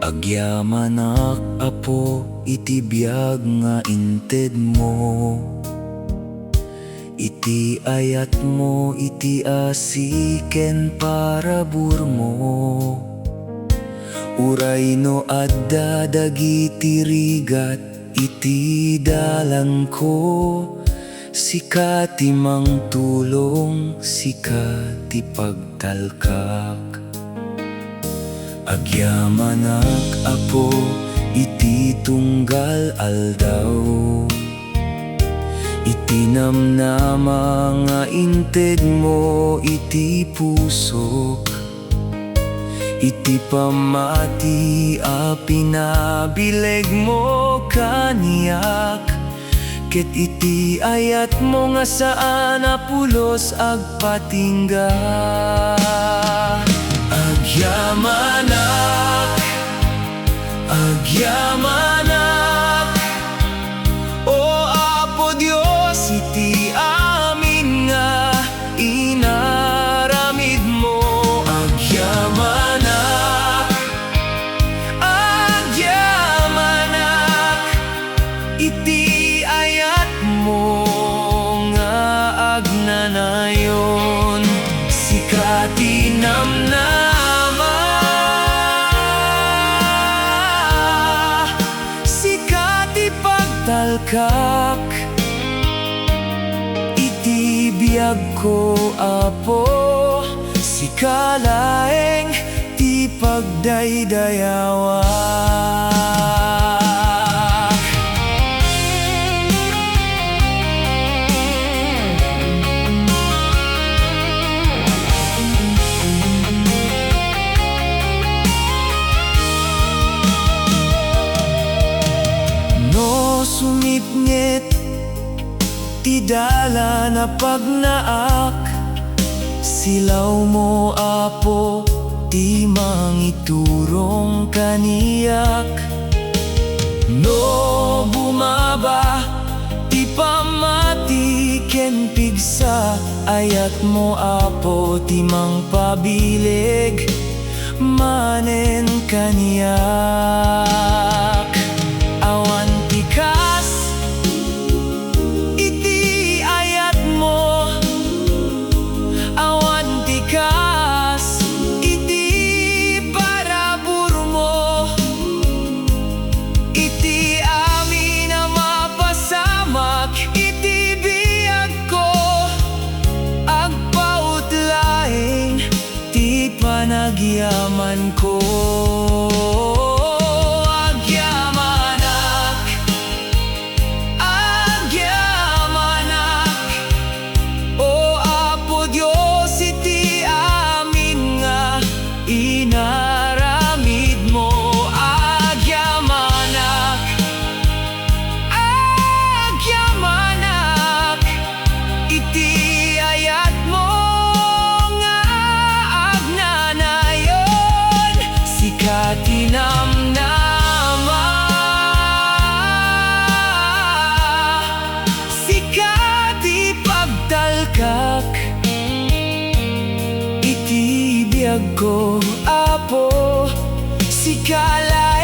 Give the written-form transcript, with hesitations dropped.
Agyamanak apo iti biag nga inted mo, iti ayat mo iti asiken parabur mo. Uray no adda dagiti rigat iti dalan ko, sika ti mangtulong, sika ti pagtalkak. Agyamanak apo iti tunggal aldaw, iti namnama nga inted mo iti pusok, iti pamati a pinabileg mo kaniyak, ket iti ayat mo nga saan apulos agpatingga. Agyamanak, agyamanak, o Apo Dios, iti amin nga inaramid mo. Agyamanak, agyamanak, iti ayat mo nga agnanayon, sika ti namnama, talkak. Iti biag ko apo, sika laeng ti pagdaydayawak. No sumipngit ti dala na pagnaak, silaw mo apo ti mangiturong kaniyak. No bumaba ti pamati ken pigsa, ayat mo apo ti mangpabilig manen kaniyak. Awan ti kas iti ayat mo, awan ti kas iti parabur mo, iti amin na mapasamak, iti biag ko agpautlaing ti panagyaman ko. Inaramid mo, agyamanak, agyamanak, iti ayat mo nga agnanayon, sika ti namnama, sika ti pagtalkak. Iti biag ko apo, sika laeng